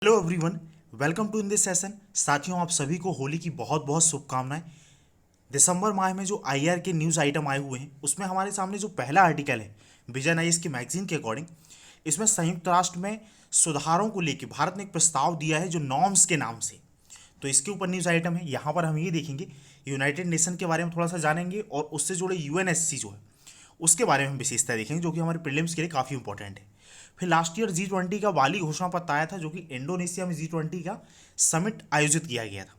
Hello everyone, welcome to in this session. साथियों, आप सभी को होली की बहुत बहुत शुभकामनाएं। दिसंबर माह में जो आईआर के न्यूज़ आइटम आए हुए हैं उसमें हमारे सामने जो पहला आर्टिकल है विजन आईएएस की मैगजीन के अकॉर्डिंग, इसमें संयुक्त राष्ट्र में सुधारों को लेकर भारत ने एक प्रस्ताव दिया है जो नॉर्म्स के नाम से। तो इसके ऊपर न्यूज़ आइटम है। यहाँ पर हम ये देखेंगे, यूनाइटेड नेशन के बारे में थोड़ा सा जानेंगे और उससे जुड़े यूएनएससी जो है उसके बारे में हम विशेषता देखेंगे, जो कि हमारे प्रीलिम्स के लिए काफ़ी इंपॉर्टेंट है। फिर लास्ट ईयर G20 का बाली घोषणा पत्र आया था, जो कि इंडोनेशिया में G20 का समिट आयोजित किया गया था,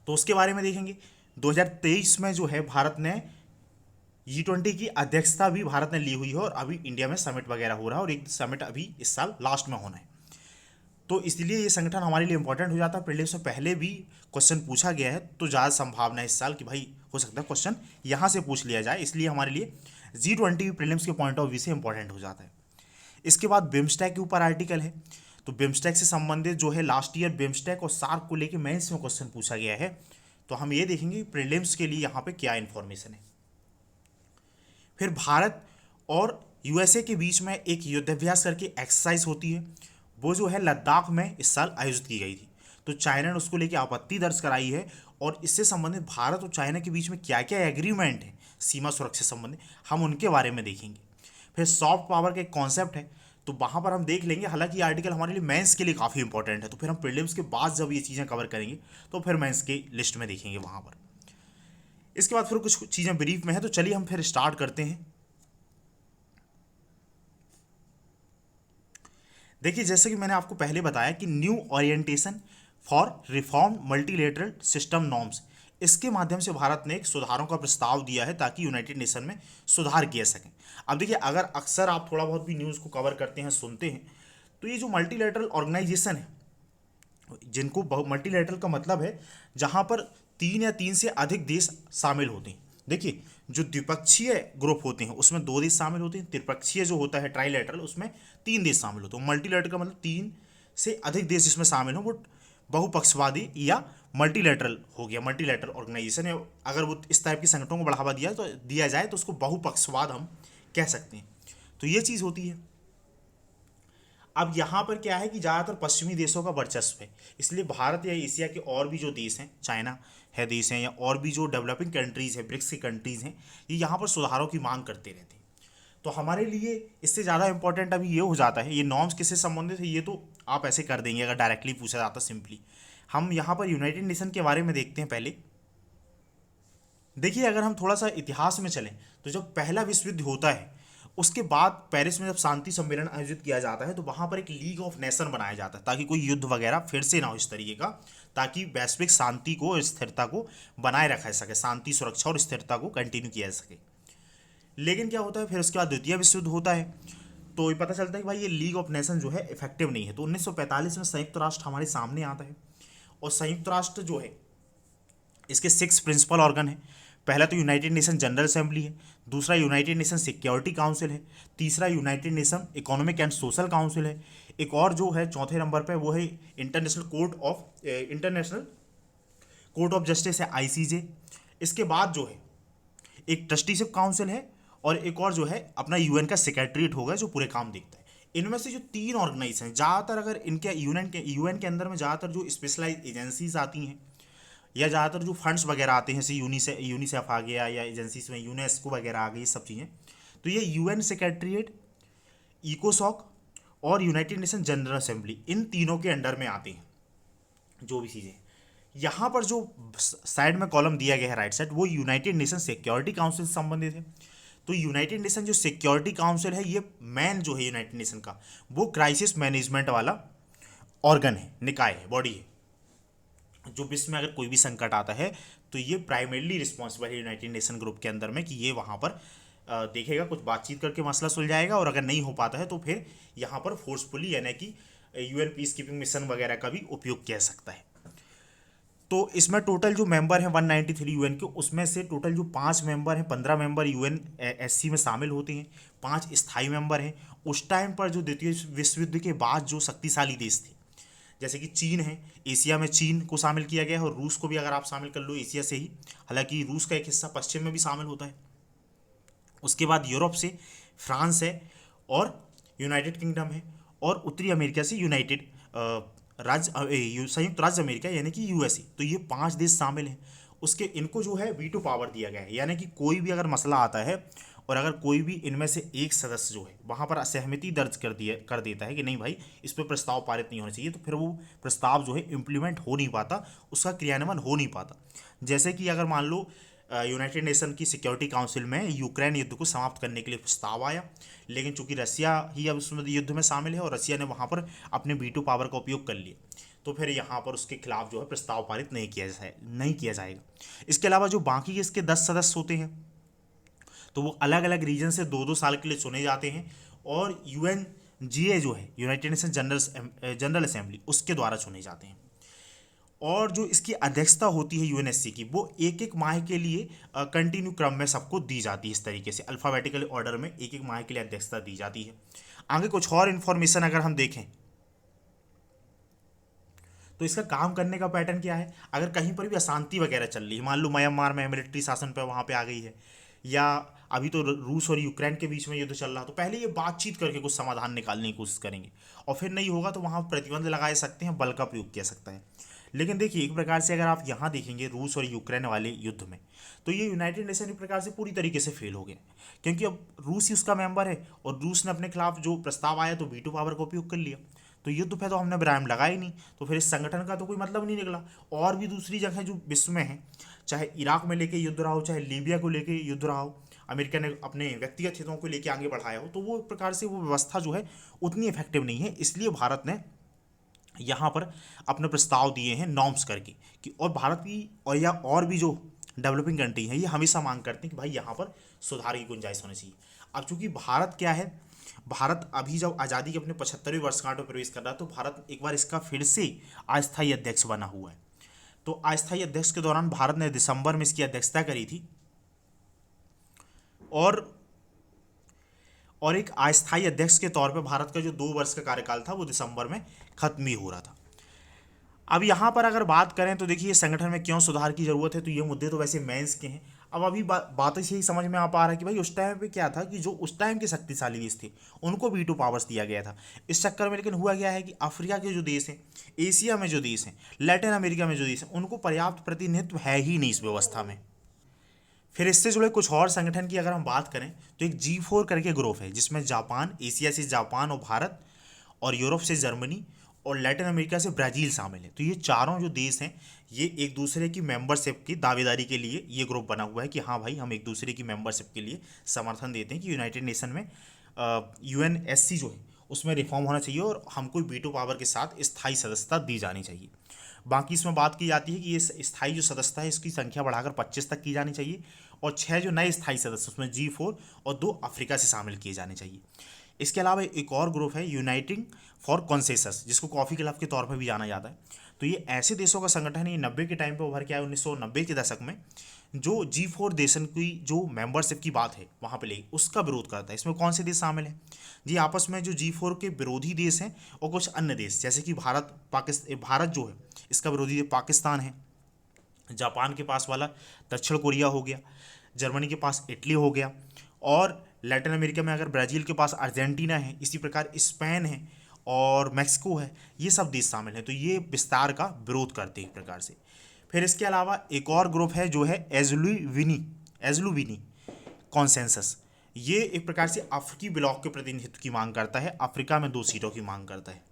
तो उसके बारे में देखेंगे। 2023 में जो है भारत ने G20 की अध्यक्षता भी भारत ने ली हुई है और अभी इंडिया में समिट वगैरह हो रहा है और एक समिट अभी इस साल लास्ट में होना है। तो इसलिए ये संगठन हमारे लिए इंपॉर्टेंट हो जाता है। प्रीलिम्स में पहले भी क्वेश्चन पूछा गया है, तो ज़्यादा संभावना है इस साल कि भाई हो सकता है क्वेश्चन यहाँ से पूछ लिया जाए, इसलिए हमारे लिए G20 प्रीलिम्स के पॉइंट ऑफ व्यू से इंपॉर्टेंट हो जाता है। इसके बाद बिम्स्टेक के ऊपर आर्टिकल है। तो बिम्स्टेक से संबंधित जो है लास्ट ईयर बिम्स्टेक और सार्क को लेकर मेंस में क्वेश्चन पूछा गया है, तो हम ये देखेंगे प्रीलिम्स के लिए यहाँ पे क्या इन्फॉर्मेशन है। फिर भारत और यूएसए के बीच में एक युद्धाभ्यास करके एक्सरसाइज होती है, वो जो है लद्दाख में इस साल आयोजित की गई थी। तो चाइना ने उसको लेकर आपत्ति दर्ज कराई है और इससे संबंधित भारत और चाइना के बीच में क्या क्या एग्रीमेंट है सीमा सुरक्षा से संबंधित, हम उनके बारे में देखेंगे। फिर सॉफ्ट पावर का एक कॉन्सेप्ट है, तो वहाँ पर हम देख लेंगे। हालांकि ये आर्टिकल हमारे लिए मेंस के लिए काफ़ी इंपॉर्टेंट है, तो फिर हम प्रीलिम्स के बाद जब ये चीज़ें कवर करेंगे तो फिर मेंस के लिस्ट में देखेंगे वहाँ पर। इसके बाद फिर कुछ चीज़ें ब्रीफ में है, तो चलिए हम फिर स्टार्ट करते हैं। देखिए, जैसे कि मैंने आपको पहले बताया कि new orientation for reform multilateral system norms, इसके माध्यम से भारत ने एक सुधारों का प्रस्ताव दिया है ताकि यूनाइटेड नेशन में सुधार किया सकें। अब देखिए, अगर अक्सर आप थोड़ा बहुत भी न्यूज़ को कवर करते हैं, सुनते हैं, तो ये जो मल्टीलेटरल ऑर्गेनाइजेशन है, जिनको मल्टीलेटरल का मतलब है जहां पर 3 या 3 से अधिक देश शामिल होते हैं। देखिए, जो द्विपक्षीय ग्रुप होते हैं उसमें 2 देश शामिल होते हैं, त्रिपक्षीय जो होता है ट्राइलेटरल उसमें 3 देश शामिल होते हैं। मल्टीलेटरल का मतलब 3 से अधिक देश जिसमें शामिल हो वो बहुपक्षवादी या मल्टीलेटरल हो गया, मल्टीलेटरल ऑर्गेनाइजेशन है। अगर वो इस टाइप के संगठनों को बढ़ावा दिया जाए तो उसको बहुपक्षवाद हम कह सकते हैं। तो ये चीज़ होती है। अब यहाँ पर क्या है कि ज़्यादातर पश्चिमी देशों का वर्चस्व है, इसलिए भारत या एशिया के और भी जो देश हैं, चाइना है देश हैं, या और भी जो डेवलपिंग कंट्रीज़ हैं, ब्रिक्स की कंट्रीज़ हैं, ये यहाँ पर सुधारों की मांग करते रहते हैं। तो हमारे लिए इससे ज़्यादा इंपॉर्टेंट अभी ये हो जाता है, ये नॉर्म्स किससे संबंधित है ये तो आप ऐसे कर देंगे अगर डायरेक्टली पूछा जाता सिंपली। हम यहाँ पर यूनाइटेड नेशन के बारे में देखते हैं पहले। देखिए, अगर हम थोड़ा सा इतिहास में चलें तो जब पहला विश्व युद्ध होता है उसके बाद पेरिस में जब शांति सम्मेलन आयोजित किया जाता है तो वहाँ पर एक लीग ऑफ नेशन बनाया जाता है ताकि कोई युद्ध वगैरह फिर से ना हो इस तरीके का, ताकि वैश्विक शांति को और स्थिरता को बनाए रखा जा सके, शांति सुरक्षा और स्थिरता को कंटिन्यू किया जा सके। लेकिन क्या होता है, फिर उसके बाद द्वितीय विश्व युद्ध होता है, तो ये पता चलता है कि भाई ये लीग ऑफ नेशन जो है इफेक्टिव नहीं है। तो 1945 में संयुक्त राष्ट्र हमारे सामने आता है और संयुक्त राष्ट्र जो है इसके 6 प्रिंसिपल ऑर्गन है। पहला तो यूनाइटेड नेशन जनरल असेंबली है, दूसरा यूनाइटेड नेशन सिक्योरिटी काउंसिल है, तीसरा United nation economic and social council है, एक और जो है चौथे नंबर पे वो है इंटरनेशनल कोर्ट ऑफ जस्टिस है, आईसीजे। इसके बाद जो है एक ट्रस्टीशिप काउंसिल है और एक और जो है अपना यूएन का सेक्रेटरीट होगा जो पूरे काम देखता है। इनमें से जो 3 ऑर्गेनाइजेशन हैं, ज़्यादातर अगर इनके यूएन के अंदर में ज़्यादातर जो स्पेशलाइज एजेंसीज आती हैं या ज़्यादातर जो फंड्स वगैरह आते हैं, जैसे यूनिसेफ आ गया या एजेंसीज में यूनेस्को वगैरह आ गई, ये सब चीज़ें, तो ये यूएन सेक्रेटरीट, इकोसॉक और यूनाइटेड नेशन जनरल असेंबली, इन तीनों के अंडर में आते हैं जो भी चीज़ें। यहाँ पर जो साइड में कॉलम दिया गया है राइट साइड, वो यूनाइटेड नेशन सिक्योरिटी काउंसिल से संबंधित है। तो यूनाइटेड नेशन जो सिक्योरिटी काउंसिल है, ये मैन जो है यूनाइटेड नेशन का, वो क्राइसिस मैनेजमेंट वाला ऑर्गन है, निकाय है, बॉडी है, जो विश्व में अगर कोई भी संकट आता है तो ये प्राइमरीली रिस्पॉन्सिबल है यूनाइटेड नेशन ग्रुप के अंदर में कि ये वहाँ पर देखेगा, कुछ बातचीत करके मसला सुलझाएगा, और अगर नहीं हो पाता है तो फिर यहाँ पर फोर्सफुली यानी कि यूएन पीस कीपिंग मिशन वगैरह का भी उपयोग किया सकता है। तो इसमें टोटल जो मेंबर हैं 193 यूएन के, उसमें से टोटल जो 5 मेंबर हैं, 15 मेंबर यूएन एससी में शामिल होते हैं, 5 स्थायी मेंबर हैं। उस टाइम पर जो द्वितीय विश्व युद्ध के बाद जो शक्तिशाली देश थे, जैसे कि चीन है, एशिया में चीन को शामिल किया गया है, और रूस को भी अगर आप शामिल कर लो एशिया से ही, हालांकि रूस का एक हिस्सा पश्चिम में भी शामिल होता है। उसके बाद यूरोप से फ्रांस है और यूनाइटेड किंगडम है, और उत्तरी अमेरिका से यूनाइटेड संयुक्त राज्य अमेरिका यानी कि यूएसए, तो ये 5 देश शामिल हैं। उसके इनको जो है वीटो पावर दिया गया है, यानी कि कोई भी अगर मसला आता है और अगर कोई भी इनमें से एक सदस्य जो है वहाँ पर असहमति दर्ज कर देता है कि नहीं भाई इस पर प्रस्ताव पारित नहीं होना चाहिए, तो फिर वो प्रस्ताव जो है इम्प्लीमेंट हो नहीं पाता, उसका क्रियान्वयन हो नहीं पाता। जैसे कि अगर मान लो यूनाइटेड नेशन की सिक्योरिटी काउंसिल में यूक्रेन युद्ध को समाप्त करने के लिए प्रस्ताव आया, लेकिन चूंकि रसिया ही अब उसमें युद्ध में शामिल है और रसिया ने वहाँ पर अपने वीटो पावर का उपयोग कर लिया, तो फिर यहाँ पर उसके खिलाफ जो है प्रस्ताव पारित नहीं किया जाएगा। इसके अलावा जो बाकी इसके 10 सदस्य होते हैं तो वो अलग अलग रीजन से 2-2 साल के लिए चुने जाते हैं और यूएनजीए जो है यूनाइटेड नेशन जनरल असेंबली उसके द्वारा चुने जाते हैं। और जो इसकी अध्यक्षता होती है यूएनएससी की, वो एक एक माह के लिए कंटिन्यू क्रम में सबको दी जाती है। इस तरीके से अल्फ़ाबेटिकल ऑर्डर में एक एक माह के लिए अध्यक्षता दी जाती है। आगे कुछ और इन्फॉर्मेशन अगर हम देखें तो इसका काम करने का पैटर्न क्या है। अगर कहीं पर भी अशांति वगैरह चल रही है, मान लो म्यांमार में मिलिट्री शासन पर वहाँ पे आ गई है, या अभी तो रूस और यूक्रेन के बीच में युद्ध चल रहा, तो पहले ये बातचीत करके कुछ समाधान निकालने की कोशिश करेंगे, और फिर नहीं होगा तो वहाँ प्रतिबंध लगाए सकते हैं, बल का प्रयोग किया सकता है। लेकिन देखिए एक प्रकार से अगर आप यहाँ देखेंगे रूस और यूक्रेन वाले युद्ध में, तो ये यूनाइटेड नेशन एक प्रकार से पूरी तरीके से फेल हो गए, क्योंकि अब रूस ही उसका मेंबर है और रूस ने अपने खिलाफ जो प्रस्ताव आया तो वीटो पावर का उपयोग कर लिया, तो युद्ध पे तो हमने विराम लगा ही नहीं, तो फिर इस संगठन का तो कोई मतलब नहीं निकला। और भी दूसरी जगह जो विश्व में है, चाहे इराक में लेके युद्ध रहा हो, चाहे लीबिया को लेके युद्ध रहा हो, अमेरिका ने अपने व्यक्तिगत हितों को लेके आगे बढ़ाया हो, तो वो एक प्रकार से वो व्यवस्था जो है उतनी इफेक्टिव नहीं है। इसलिए भारत ने यहाँ पर अपने प्रस्ताव दिए हैं नॉर्म्स करके कि, और भारत की और या और भी जो डेवलपिंग कंट्री है ये हमेशा मांग करते हैं कि भाई यहाँ पर सुधार की गुंजाइश होनी चाहिए। अब चूंकि भारत क्या है, भारत अभी जब आज़ादी के अपने 75वें वर्षगांठ में प्रवेश कर रहा है, तो भारत एक बार इसका फिर से अस्थायी अध्यक्ष बना हुआ है। तो अस्थायी अध्यक्ष के दौरान भारत ने दिसंबर में इसकी अध्यक्षता करी थी, और एक अस्थायी अध्यक्ष के तौर पे भारत का जो 2 वर्ष का कार्यकाल था वो दिसंबर में खत्म ही हो रहा था। अब यहाँ पर अगर बात करें तो देखिए संगठन में क्यों सुधार की जरूरत है, तो ये मुद्दे तो वैसे मेंस के हैं। अब अभी बात से ही समझ में आ पा रहा है कि भाई उस टाइम पे क्या था कि जो उस टाइम के शक्तिशाली देश थे उनको वीटो पावर्स दिया गया था। इस चक्कर में लेकिन हुआ क्या है कि अफ्रीका के जो देश हैं, एशिया में जो देश हैं, लैटिन अमेरिका में जो देश हैं, उनको पर्याप्त प्रतिनिधित्व है ही नहीं इस व्यवस्था में। फिर इससे जुड़े कुछ और संगठन की अगर हम बात करें तो एक G4 करके ग्रुप है, जिसमें जापान, एशिया से जापान और भारत, और यूरोप से जर्मनी और लैटिन अमेरिका से ब्राज़ील शामिल है। तो ये चारों जो देश हैं ये एक दूसरे की मेंबरशिप की दावेदारी के लिए ये ग्रुप बना हुआ है कि हाँ भाई हम एक दूसरे की मेंबरशिप के लिए समर्थन देते हैं कि यूनाइटेड नेशन में यूएनएससी जो है उसमें रिफॉर्म होना चाहिए और हमको वीटो पावर के साथ स्थायी सदस्यता दी जानी चाहिए। बाकी इसमें बात की जाती है कि ये स्थायी जो सदस्यता है इसकी संख्या बढ़ाकर 25 तक की जानी चाहिए, और 6 जो नए स्थायी सदस्य उसमें G4 और 2 अफ्रीका से शामिल किए जाने चाहिए। इसके अलावा एक और ग्रुप है यूनाइटिंग फॉर कॉन्सेंसस, जिसको कॉफ़ी क्लब के तौर पर भी जाना जाता है। तो ये ऐसे देशों का संगठन है, ये 90 के टाइम पे उभर के आया, 1990 के दशक में, जो G4 देशन की जो मेंबरशिप की बात है वहाँ पे ले उसका विरोध करता है। इसमें कौन से देश शामिल हैं जी, आपस में जो G4 के विरोधी देश हैं और कुछ अन्य देश, जैसे कि भारत जो है इसका विरोधी देश पाकिस्तान है, जापान के पास वाला दक्षिण कोरिया हो गया, जर्मनी के पास इटली हो गया, और लैटिन अमेरिका में अगर ब्राज़ील के पास अर्जेंटीना है, इसी प्रकार स्पेन है और मैक्सिको है, ये सब देश शामिल हैं। तो ये विस्तार का विरोध करते हैं एक प्रकार से। फिर इसके अलावा एक और ग्रुप है जो है एज़्लुविनी कॉन्सेंसस। ये एक प्रकार से अफ्रीकी ब्लॉक के प्रतिनिधित्व की मांग करता है, अफ्रीका में 2 सीटों की मांग करता है।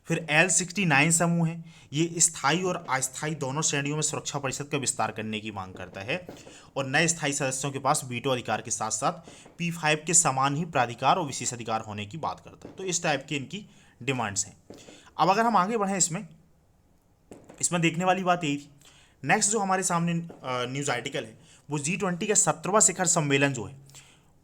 फिर L69 समूह है, ये स्थायी और अस्थायी दोनों श्रेणियों में सुरक्षा परिषद का विस्तार करने की मांग करता है, और नए स्थायी सदस्यों के पास वीटो अधिकार के साथ साथ P5 के समान ही प्राधिकार और विशेषाधिकार होने की बात करता है। तो इस टाइप की इनकी डिमांड्स हैं। अब अगर हम आगे बढ़ें इसमें देखने वाली बात यही थी। नेक्स्ट जो हमारे सामने न्यूज़ आर्टिकल है वो G20 का 17वां शिखर सम्मेलन जो है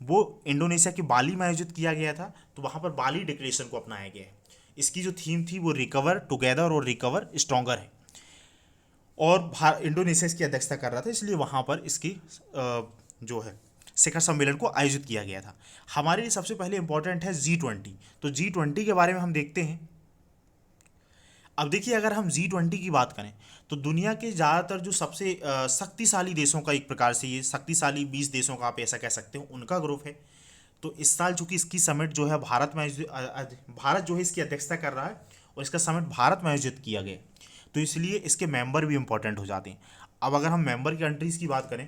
वो इंडोनेशिया के बाली में आयोजित किया गया था। तो वहाँ पर बाली डिक्लेरेशन को अपनाया गया है। इसकी जो थीम थी वो रिकवर टुगेदर और रिकवर स्ट्रॉन्गर है, और इंडोनेशिया इसकी अध्यक्षता कर रहा था, इसलिए वहाँ पर इसकी जो है शिखर सम्मेलन को आयोजित किया गया था। हमारे लिए सबसे पहले इंपॉर्टेंट है G20। तो G20 के बारे में हम देखते हैं। अब देखिए अगर हम G20 की बात करें तो दुनिया के ज़्यादातर जो सबसे शक्तिशाली देशों का, एक प्रकार से ये शक्तिशाली 20 देशों का आप ऐसा कह सकते हो, उनका ग्रुप है। तो इस साल चूंकि इसकी समिट जो है भारत में भारत जो है इसकी अध्यक्षता कर रहा है और इसका समिट भारत में आयोजित किया गया, तो इसलिए इसके मेंबर भी इंपॉर्टेंट हो जाते हैं। अब अगर हम मेंबर कंट्रीज़ की बात करें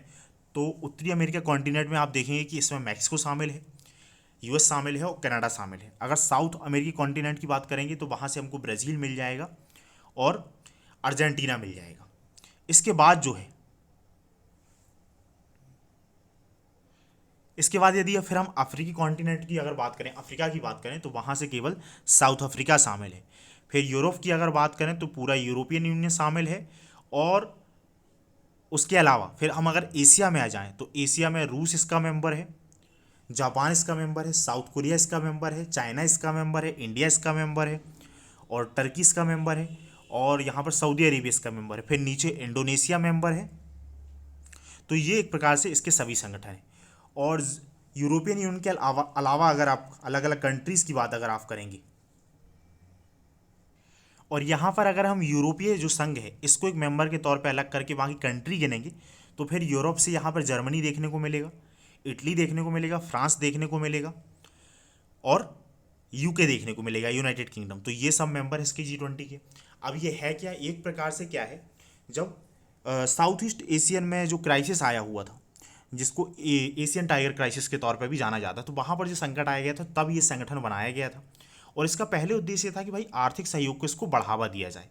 तो उत्तरी अमेरिका कॉन्टिनेंट में आप देखेंगे कि इसमें मैक्सिको शामिल है, यूएस शामिल है और कनाडा शामिल है। अगर साउथ अमेरिकी कॉन्टिनेंट की बात करेंगे तो वहाँ से हमको ब्राज़ील मिल जाएगा और अर्जेंटीना मिल जाएगा। इसके बाद जो है, इसके बाद यदि फिर हम अफ्रीकी कॉन्टिनेंट की अगर बात करें, अफ्रीका की बात करें, तो वहाँ से केवल साउथ अफ्रीका शामिल है। फिर यूरोप की अगर बात करें तो पूरा यूरोपियन यूनियन शामिल है। और उसके अलावा फिर हम अगर एशिया में आ जाएं तो एशिया में रूस इसका मेंबर है, जापान इसका मेंबर है, साउथ कोरिया इसका मेंबर है, चाइना इसका मेंबर है, इंडिया इसका मेंबर है और टर्की इसका मेंबर है और यहाँ पर सऊदी अरेबिया इसका मेंबर है। फिर नीचे इंडोनेशिया मेंबर है। तो ये एक प्रकार से इसके सभी संगठन हैं। और यूरोपियन यूनियन के अलावा अगर आप अलग अलग कंट्रीज़ की बात अगर आप करेंगे, और यहाँ पर अगर हम यूरोपीय जो संघ है इसको एक मेंबर के तौर पे अलग करके वहाँ की कंट्री गिनेंगे, तो फिर यूरोप से यहाँ पर जर्मनी देखने को मिलेगा, इटली देखने को मिलेगा, फ्रांस देखने को मिलेगा और यूके देखने को मिलेगा, यूनाइटेड किंगडम। तो ये सब मेंबर है इसके G20 के। अब ये है क्या, एक प्रकार से क्या है, जब साउथ ईस्ट एशियन में जो क्राइसिस आया हुआ था, जिसको एशियन टाइगर क्राइसिस के तौर पर भी जाना जाता है, तो वहाँ पर जो संकट आया गया था तब ये संगठन बनाया गया था। और इसका पहले उद्देश्य था कि भाई आर्थिक सहयोग को इसको बढ़ावा दिया जाए।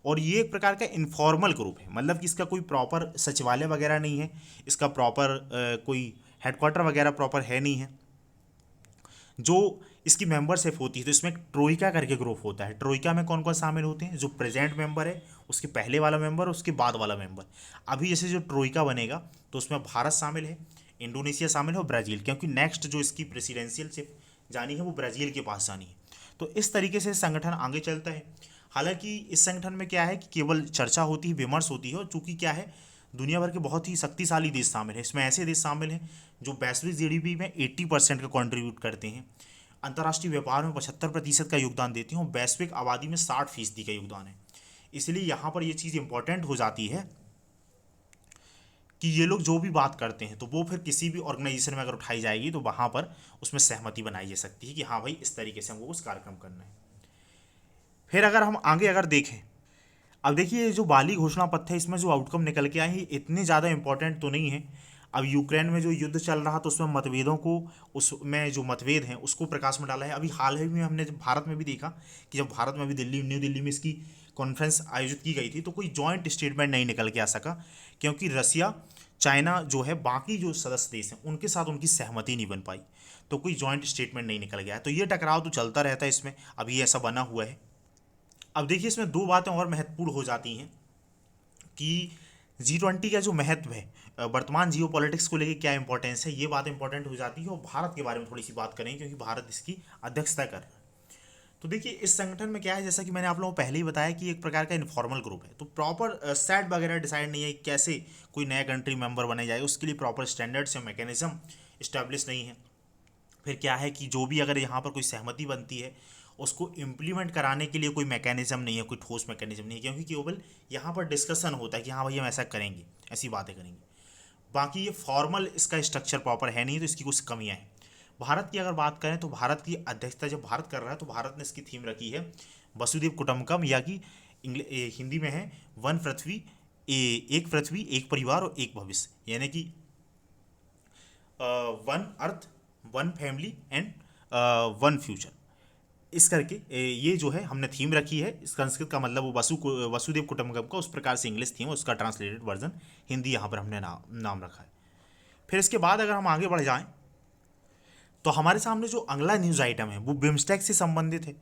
और ये एक प्रकार का इनफॉर्मल ग्रुप है, मतलब कि इसका कोई प्रॉपर सचिवालय वगैरह नहीं है, इसका प्रॉपर कोई हेडक्वार्टर वगैरह प्रॉपर है नहीं है। जो इसकी मेंबरशिप होती है तो इसमें ट्रोइका करके ग्रुप होता है। ट्रोइका में कौन कौन शामिल होते हैं, जो प्रेजेंट मेंबर है, उसके पहले वाला मेंबर, उसके बाद वाला मेंबर। अभी जैसे जो ट्रोइका बनेगा तो उसमें भारत शामिल है, इंडोनेशिया शामिल है और ब्राज़ील, क्योंकि नेक्स्ट जो इसकी प्रेसिडेंशियलशिप जानी है वो ब्राज़ील के पास जानी है। तो इस तरीके से संगठन आगे चलता है। हालांकि इस संगठन में क्या है कि केवल चर्चा होती है, विमर्श होती है, और चूंकि क्या है दुनिया भर के बहुत ही शक्तिशाली देश शामिल है इसमें। ऐसे देश शामिल हैं जो वैश्विक जीडीपी में 80% का कंट्रीब्यूट करते हैं, अंतर्राष्ट्रीय व्यापार में 75% का योगदान देते हैं और वैश्विक आबादी में 60% का योगदान है। इसलिए यहाँ पर ये चीज़ इंपॉर्टेंट हो जाती है कि ये लोग जो भी बात करते हैं तो वो फिर किसी भी ऑर्गेनाइजेशन में अगर उठाई जाएगी तो वहाँ पर उसमें सहमति बनाई जा सकती है कि हाँ भाई इस तरीके से हमको कुछ कार्यक्रम करना है। फिर अगर हम आगे अगर देखें, अब देखिए ये जो बाली घोषणा पत्र है इसमें जो आउटकम निकल के आए हैं इतने ज़्यादा इंपॉर्टेंट तो नहीं है। अब यूक्रेन में जो युद्ध चल रहा तो उसमें मतभेदों को, उसमें जो मतभेद हैं उसको प्रकाश में डाला है। अभी हाल ही में हमने जब भारत में भी देखा कि जब भारत में भी न्यू दिल्ली में इसकी कॉन्फ्रेंस आयोजित की गई थी तो कोई जॉइंट स्टेटमेंट नहीं निकल के आ सका, क्योंकि रसिया, चाइना जो है, बाकी जो सदस्य देश हैं उनके साथ उनकी सहमति नहीं बन पाई, तो कोई जॉइंट स्टेटमेंट नहीं निकल गया। तो ये टकराव तो चलता रहता है इसमें, अभी ऐसा बना हुआ है। अब देखिए इसमें दो बातें और महत्वपूर्ण हो जाती हैं कि G20 का जो महत्व है, वर्तमान जियो पॉलिटिक्स को लेकर क्या इंपॉर्टेंस है, ये बात इंपॉर्टेंट हो जाती है। और भारत के बारे में थोड़ी सी बात करें क्योंकि भारत इसकी अध्यक्षता कर रहा है। तो देखिए इस संगठन में क्या है, जैसा कि मैंने आप लोगों को पहले ही बताया कि एक प्रकार का इनफॉर्मल ग्रुप है, तो प्रॉपर सेट वगैरह डिसाइड नहीं है कैसे कोई नया कंट्री मेंबर बने जाए, उसके लिए प्रॉपर स्टैंडर्ड्स या मैकेनिज्म इस्टेब्लिश नहीं है। फिर क्या है कि जो भी अगर यहाँ पर कोई सहमति बनती है उसको इम्प्लीमेंट कराने के लिए कोई मैकेनिज्म नहीं है, कोई ठोस मैकेनिज्म नहीं है, क्योंकि केवल यहाँ पर डिस्कशन होता है कि हाँ भाई हम ऐसा करेंगे, ऐसी बातें करेंगे। बाकी ये फॉर्मल इसका स्ट्रक्चर प्रॉपर है नहीं, तो इसकी कुछ कमियाँ हैं। भारत की अगर बात करें तो भारत की अध्यक्षता जब भारत कर रहा है तो भारत ने इसकी थीम रखी है वसुधैव कुटुंबकम, या कि हिंदी में है वन पृथ्वी, एक पृथ्वी, एक परिवार और एक भविष्य, यानी कि one earth, one family and one future. इस करके ये जो है हमने थीम रखी है। इस संस्कृत का मतलब वो वसुदेव कुटुंबकम का, उस प्रकार से इंग्लिश थीम, उसका ट्रांसलेटेड वर्जन हिंदी यहाँ पर हमने नाम रखा है। फिर इसके बाद अगर हम आगे बढ़ जाएं तो हमारे सामने जो अगला न्यूज़ आइटम है वो बिम्स्टेक से संबंधित है।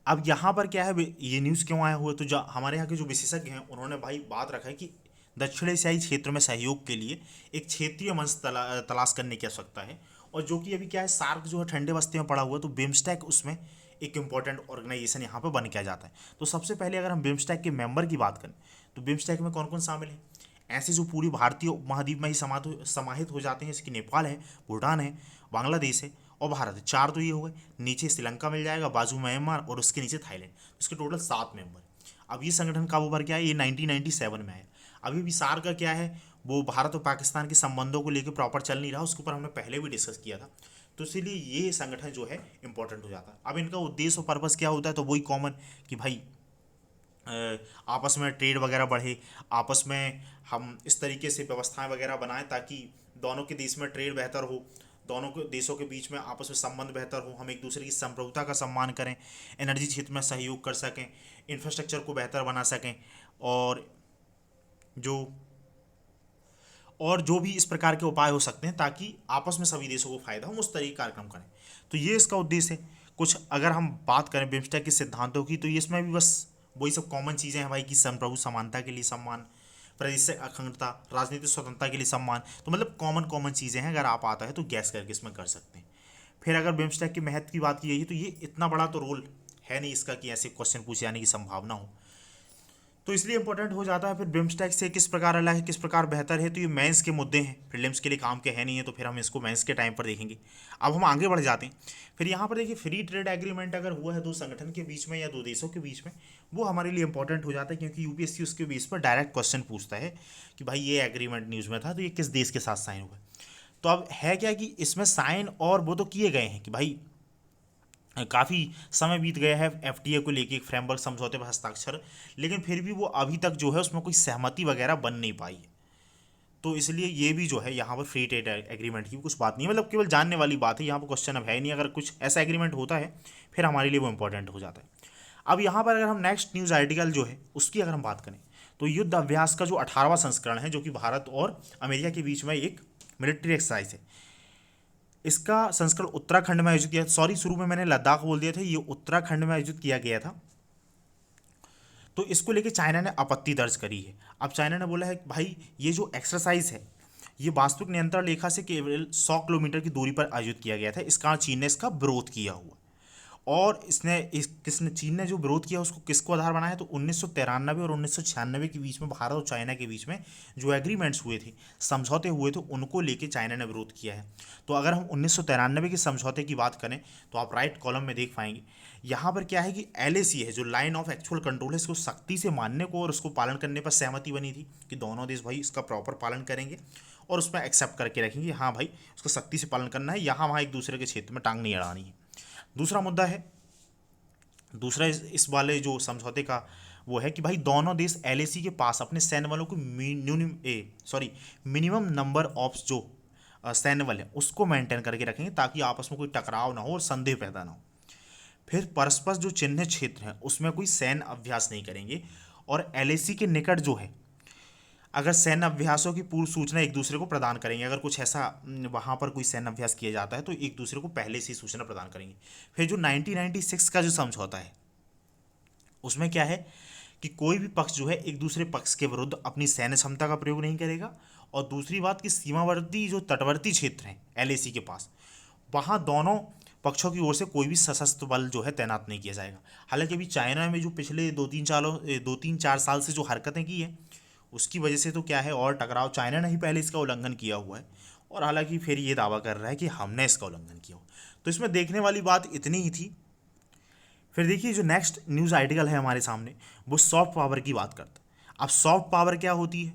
अब यहाँ पर क्या है, ये न्यूज़ क्यों आया हुआ है, तो जो हमारे यहाँ के जो विशेषज्ञ हैं उन्होंने भाई बात रखा है कि दक्षिण एशियाई क्षेत्र में सहयोग के लिए एक क्षेत्रीय मंच तलाश करने की आवश्यकता है। और जो कि अभी क्या है, सार्क जो है ठंडे बस्ते में पड़ा हुआ है, तो बिम्स्टेक उसमें एक इंपॉर्टेंट ऑर्गेनाइजेशन यहाँ पर बन के आ जाता है। तो सबसे पहले अगर हम बिम्स्टेक के मेंबर की बात करें तो बिम्स्टेक में कौन कौन शामिल है, ऐसे जो पूरी भारतीय उपमहाद्वीप में ही समाहित हो जाते हैं, जैसे कि नेपाल है, भूटान है, बांग्लादेश है और भारत है। चार तो ये हो गए, नीचे श्रीलंका मिल जाएगा, बाजू म्यांमार और उसके नीचे थाईलैंड, इसके टोटल 7 मेंबर। अब ये संगठन कब उभर के आया, ये 1997 में आया। अभी भी सार्क का क्या है, वो भारत और पाकिस्तान के संबंधों को लेकर प्रॉपर चल नहीं रहा, उसके ऊपर हमने पहले भी डिस्कस किया था। तो इसीलिए ये संगठन जो है इंपॉर्टेंट हो जाता है। अब इनका उद्देश्य और पर्पस क्या होता है, तो वही कॉमन कि भाई आपस में ट्रेड वगैरह बढ़े, आपस में हम इस तरीके से व्यवस्थाएं वगैरह बनाएं ताकि दोनों के देश में ट्रेड बेहतर हो, दोनों के देशों के बीच में आपस में संबंध बेहतर हो, हम एक दूसरे की संप्रभुता का सम्मान करें, एनर्जी क्षेत्र में सहयोग कर सकें, इंफ्रास्ट्रक्चर को बेहतर बना सकें, और जो जो भी इस प्रकार के उपाय हो सकते हैं ताकि आपस में सभी देशों को फायदा हो, हम उस तरीके का कार्यक्रम करें। तो ये इसका उद्देश्य है। कुछ अगर हम बात करें बिम्स्टेक के सिद्धांतों की, तो ये इसमें भी बस वही सब कॉमन चीज़ें हैं भाई, कि संप्रभु समानता के लिए सम्मान, प्रादेशिक अखंडता, राजनीतिक स्वतंत्रता के लिए सम्मान। तो मतलब कॉमन कॉमन चीज़ें हैं, अगर आप आता है तो गैस करके इसमें कर सकते हैं। फिर अगर बिम्स्टेक के महत्व की बात की गई है, तो ये इतना बड़ा तो रोल है नहीं इसका कि ऐसे क्वेश्चन पूछे जाने की संभावना हो, तो इसलिए इंपॉर्टेंट हो जाता है। फिर बिम्स्टेक से किस प्रकार अलग है, किस प्रकार बेहतर है, तो ये मेंस के मुद्दे हैं, प्रीलिम्स के लिए काम के है नहीं है, तो फिर हम इसको मेंस के टाइम पर देखेंगे। अब हम आगे बढ़ जाते हैं। फिर यहाँ पर देखिए, फ्री ट्रेड एग्रीमेंट अगर हुआ है दो संगठन के बीच में या दो देशों के बीच में, वो हमारे लिए इंपॉर्टेंट हो जाता है, क्योंकि यूपीएससी उसके बेस पर डायरेक्ट क्वेश्चन पूछता है कि भाई ये एग्रीमेंट न्यूज़ में था, तो ये किस देश के साथ साइन हुआ। तो अब है क्या कि इसमें साइन और वो तो किए गए हैं कि भाई काफ़ी समय बीत गया है एफटीए को लेके, एक फ्रेमवर्क समझौते पर हस्ताक्षर, लेकिन फिर भी वो अभी तक जो है उसमें कोई सहमति वगैरह बन नहीं पाई है। तो इसलिए ये भी जो है यहाँ पर फ्री ट्रेड एग्रीमेंट की कुछ बात नहीं है, मतलब केवल जानने वाली बात है, यहाँ पर क्वेश्चन अब है नहीं। अगर कुछ ऐसा एग्रीमेंट होता है फिर हमारे लिए वो इंपॉर्टेंट हो जाता है। अब यहाँ पर अगर हम नेक्स्ट न्यूज़ आर्टिकल जो है उसकी अगर हम बात करें, तो युद्ध अभ्यास का जो 18वां संस्करण है, जो कि भारत और अमेरिका के बीच में एक मिलिट्री एक्सरसाइज है, इसका संस्करण उत्तराखंड में आयोजित किया। सॉरी, शुरू में मैंने लद्दाख बोल दिया था, ये उत्तराखंड में आयोजित किया गया था। तो इसको लेके चाइना ने आपत्ति दर्ज करी है। अब चाइना ने बोला है कि भाई ये जो एक्सरसाइज है, ये वास्तविक नियंत्रण रेखा से केवल 100 किलोमीटर की दूरी पर आयोजित किया गया था, इस कारण चीन ने इसका विरोध किया हुआ। और किसने, चीन ने जो विरोध किया उसको किसको आधार बनाया, तो 1993 और 1996 के बीच में भारत और चाइना के बीच में जो एग्रीमेंट्स हुए थे, समझौते हुए थे, उनको लेके चाइना ने विरोध किया है। तो अगर हम 1993 के समझौते की बात करें, तो आप राइट कॉलम में देख पाएंगे, यहाँ पर क्या है कि LAC है, जो लाइन ऑफ एक्चुअल कंट्रोल है, इसको सख्ती से मानने को और उसको पालन करने पर सहमति बनी थी कि दोनों देश भाई इसका प्रॉपर पालन करेंगे और उसमें एक्सेप्ट करके रखेंगे, हाँ भाई उसका सख्ती से पालन करना है, यहाँ वहाँ एक दूसरे के क्षेत्र में टांग नहीं अड़ानी है। दूसरा मुद्दा है, दूसरा इस वाले जो समझौते का वो है कि भाई दोनों देश LAC के पास अपने सैन्य बलों को मिनिमम नंबर ऑफ जो सैन्य बल है उसको मेंटेन करके रखेंगे, ताकि आपस में कोई टकराव ना हो और संदेह पैदा ना हो। फिर परस्पर जो चिन्हित क्षेत्र है उसमें कोई सैन्य अभ्यास नहीं करेंगे, और LAC के निकट जो है अगर सैन्य अभ्यासों की पूर्व सूचना एक दूसरे को प्रदान करेंगे, अगर कुछ ऐसा वहाँ पर कोई सैन्य अभ्यास किया जाता है तो एक दूसरे को पहले से ही सूचना प्रदान करेंगे। फिर जो 1996 का जो समझौता है उसमें क्या है कि कोई भी पक्ष जो है एक दूसरे पक्ष के विरुद्ध अपनी सैन्य क्षमता का प्रयोग नहीं करेगा, और दूसरी बात कि सीमावर्ती जो तटवर्ती क्षेत्र हैं LAC के पास, वहाँ दोनों पक्षों की ओर से कोई भी सशस्त्र बल जो है तैनात नहीं किया जाएगा। हालांकि अभी चाइना में जो पिछले 2-3 साल से जो हरकतें की हैं उसकी वजह से तो क्या है, और टकराव, चाइना ने ही पहले इसका उल्लंघन किया हुआ है, और हालांकि फिर ये दावा कर रहा है कि हमने इसका उल्लंघन किया हो। तो इसमें देखने वाली बात इतनी ही थी। फिर देखिए जो नेक्स्ट न्यूज़ आर्टिकल है हमारे सामने, वो सॉफ्ट पावर की बात करता है। अब सॉफ्ट पावर क्या होती है,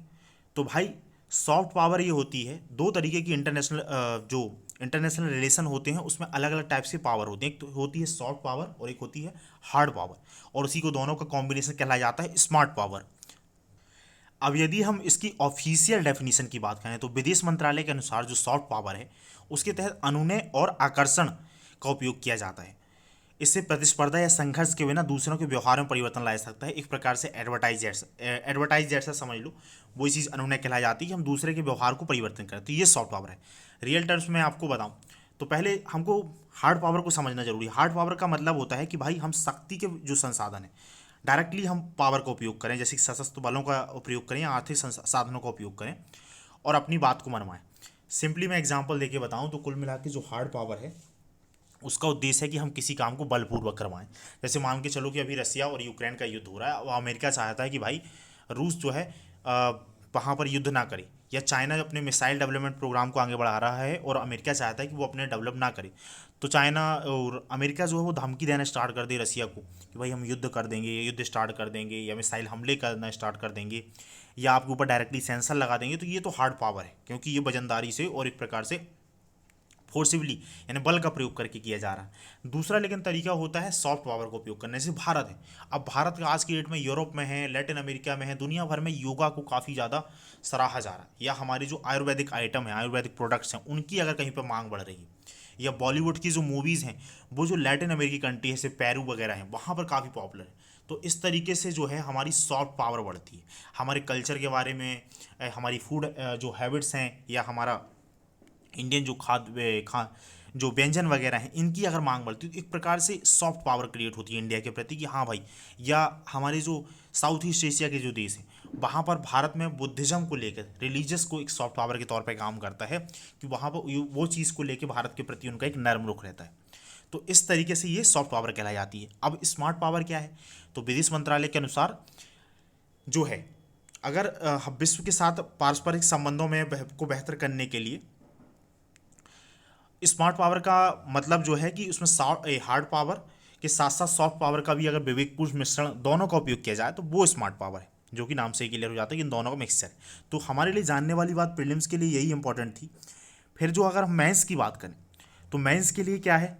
तो भाई सॉफ्ट पावर ये होती है, दो तरीके की इंटरनेशनल रिलेशन होते हैं, उसमें अलग अलग टाइप्स की पावर होती है। एक तो होती है सॉफ्ट पावर और एक होती है हार्ड पावर, और उसी को दोनों का कॉम्बिनेशन कहलाया जाता है स्मार्ट पावर। अब यदि हम इसकी ऑफिशियल डेफिनेशन की बात करें, तो विदेश मंत्रालय के अनुसार जो सॉफ्ट पावर है उसके तहत अनुनय और आकर्षण का उपयोग किया जाता है। इससे प्रतिस्पर्धा या संघर्ष के बिना दूसरों के व्यवहार में परिवर्तन ला सकता है। एक प्रकार से एडवर्टाइज जैसा समझ लो, वही चीज़ अनुनय कहलाई जाती है कि हम दूसरे के व्यवहार को परिवर्तन करें। तो ये सॉफ्ट पावर है। रियल टर्म्स में आपको बताऊं तो पहले हमको हार्ड पावर को समझना जरूरी है। हार्ड पावर का मतलब होता है कि भाई हम शक्ति के जो संसाधन है डायरेक्टली हम पावर का उपयोग करें, जैसे कि सशस्त्र बलों का उपयोग करें या आर्थिक साधनों का उपयोग करें और अपनी बात को मनवाएं। सिंपली मैं एग्जांपल देके बताऊं तो कुल मिला के जो हार्ड पावर है उसका उद्देश्य है कि हम किसी काम को बलपूर्वक करवाएं। जैसे मान के चलो कि अभी रसिया और यूक्रेन का युद्ध हो रहा है, और अमेरिका चाहता है कि भाई रूस जो है वहाँ पर युद्ध ना करे, या चाइना अपने मिसाइल डेवलपमेंट प्रोग्राम को आगे बढ़ा रहा है और अमेरिका चाहता है कि वो अपने डेवलप ना करे, तो चाइना और अमेरिका जो है वो धमकी देना स्टार्ट कर दे रसिया को कि भाई हम युद्ध कर देंगे, युद्ध स्टार्ट कर देंगे, या मिसाइल हमले करना स्टार्ट कर देंगे, या आपके ऊपर डायरेक्टली सेंसर लगा देंगे। तो ये तो हार्ड पावर है, क्योंकि ये वजनदारी से और एक प्रकार से फोर्सिबली यानी बल का प्रयोग करके किया जा रहा है। दूसरा लेकिन तरीका होता है सॉफ्ट पावर का उपयोग करने से। भारत है, अब भारत का आज की डेट में यूरोप में है, लैटिन अमेरिका में है, दुनिया भर में योगा को काफ़ी ज़्यादा सराहा जा रहा है। या हमारी जो आयुर्वेदिक आइटम है, आयुर्वेदिक प्रोडक्ट्स हैं, उनकी अगर कहीं पर मांग बढ़ रही है, या बॉलीवुड की जो मूवीज़ हैं वो जो लैटिन अमेरिकी कंट्री है जैसे पेरू वगैरह हैं वहाँ पर काफ़ी पॉपुलर है। तो इस तरीके से जो है हमारी सॉफ्ट पावर बढ़ती है। हमारे कल्चर के बारे में, हमारी फूड जो हैबिट्स हैं, या हमारा इंडियन जो जो व्यंजन वगैरह हैं, इनकी अगर मांग बढ़ती है तो एक प्रकार से सॉफ्ट पावर क्रिएट होती है इंडिया के प्रति कि हाँ भाई। या हमारे जो साउथ ईस्ट एशिया के जो देश हैं वहाँ पर भारत में बुद्धिज़्म को लेकर, रिलीजियस को एक सॉफ्ट पावर के तौर पर काम करता है कि वहाँ पर वो चीज़ को लेकर भारत के प्रति उनका एक नर्म रुख रहता है। तो इस तरीके से ये सॉफ्ट पावर कहलाई जाती है। अब स्मार्ट पावर क्या है, तो विदेश मंत्रालय के अनुसार जो है, अगर विश्व के साथ पारस्परिक संबंधों में को बेहतर करने के लिए स्मार्ट पावर का मतलब जो है कि उसमें हार्ड पावर के साथ साथ सॉफ्ट पावर का भी अगर विवेकपूर्ण मिश्रण दोनों का उपयोग किया जाए तो वो स्मार्ट पावर है, जो कि नाम से ही क्लियर हो जाता है कि इन दोनों का मिक्सचर है। तो हमारे लिए जानने वाली बात प्रीलिम्स के लिए यही इंपॉर्टेंट थी। फिर जो अगर हम मेंस की बात करें तो मेंस के लिए क्या है,